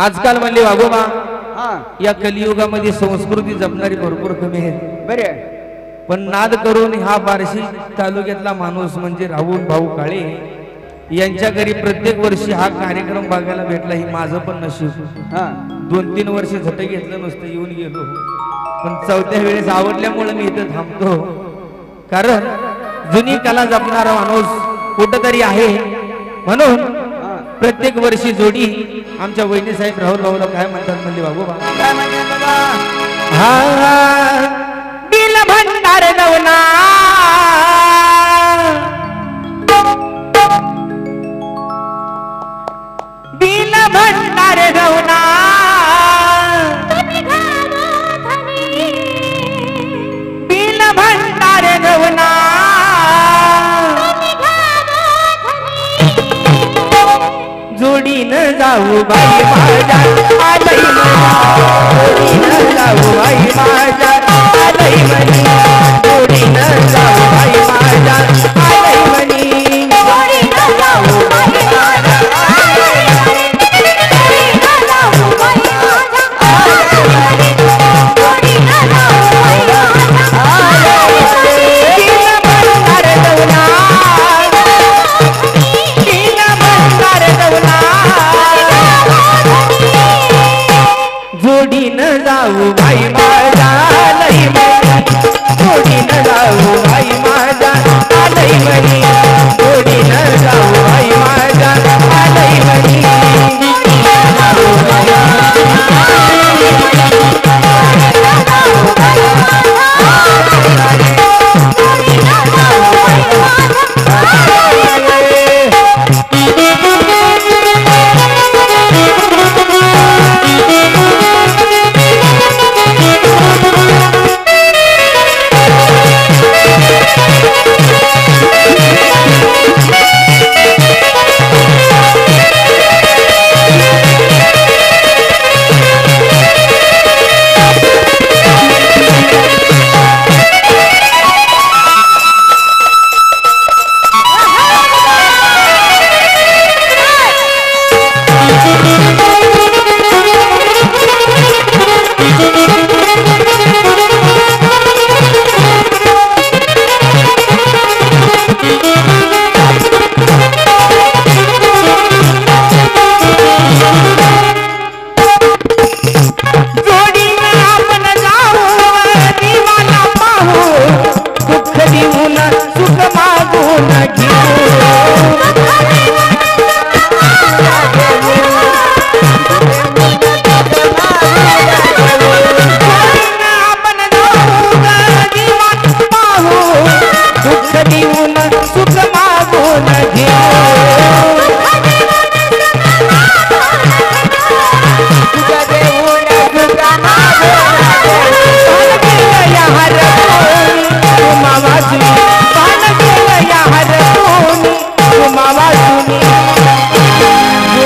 आजकाल म्हणले वागोबा हा या कलियुगामध्ये संस्कृती जपणारी भरपूर कमी आहे बरे पण नाद करून हा बार्शी तालुक्यातला माणूस म्हणजे राहुल भाऊ काळे यांच्या घरी प्रत्येक वर्षी हा कार्यक्रम बघायला भेटला ही माझं पण नशीब हा 2-3 वर्ष झट घेतलं नुसतं येऊन गेलो पण चौथ्या वेळेस आवडल्यामुळे मी इथं थांबतो कारण जुनी कला जपणारा माणूस कुठंतरी आहे म्हणून प्रत्येक वर्षी जोडी आमच्या वहिनी साहेब राहुल भाऊला काय म्हणतात म्हणजे बाबूबा काय म्हणते बाबा हा दिल भंडार नवना दिल भंडार नवना दिल भंडार नवना जोडीनं जाऊ बाई माझ्या आलई जोडीनं जाऊ बाई माझ्या आलई म्हणी जोडीनं जाऊ बाई माझ्या आलई म्हणी जोडीनं जाऊ बाई माझ्या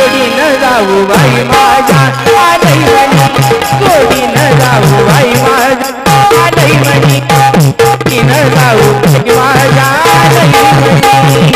जोडीनं जाऊ बाई माझ्या आलई म्हणी जोडीनं जाऊ बाई माझ्या आलई म्हणी जोडीनं जाऊ बाई माझ्या आलई म्हणी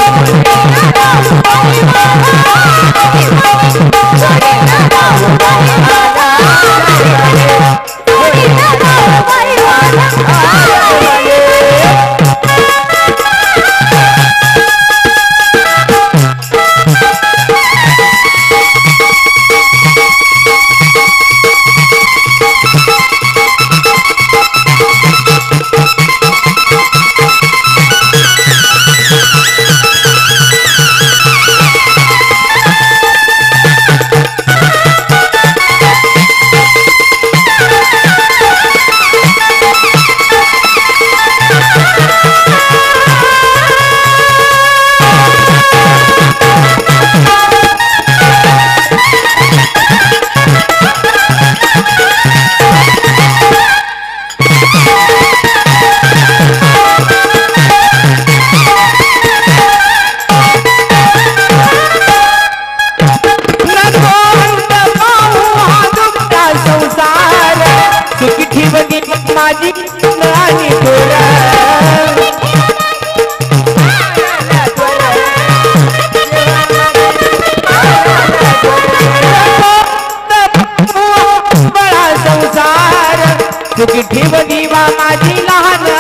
माझी लहान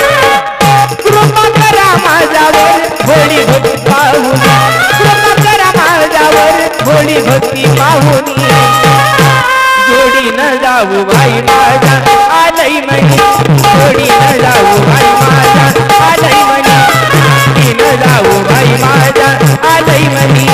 कृपा करा माझ्यावर थोडी भक्ती पाहून कृपा करा माझ्यावर थोडी भक्ती पाहून जोडी न जाऊ बाई माझ्या आलई म्हणी जोडी न जाऊ बाई माझ्या आलई म्हणी जोडी न जाऊ बाई माझ्या आलई म्हणी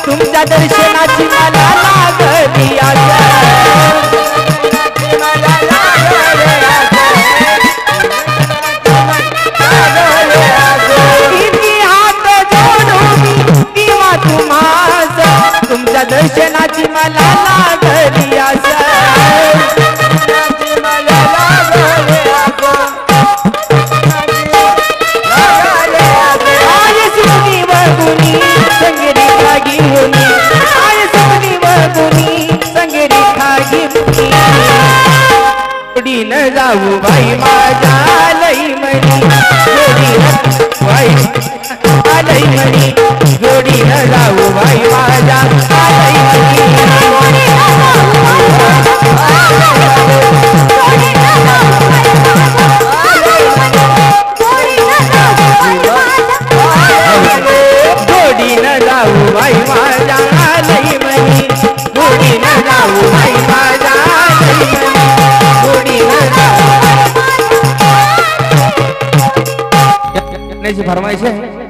तुमच्या दर्शनाची मला लागली हात जोडून दिवा तुम्हास तुमच्या दर्शनाची मला लागली जोडी न जाऊ बाई माझ्या आलई म्हणी जोडी बाई आलई म्हणी जोडी न जाऊ बाई माझ्या आलई म्हणी जोडी न जाऊ बाई माझ्या आलई म्हणी जोडी न जाऊ बाई माझ्या आलई म्हणी फरमाइश है।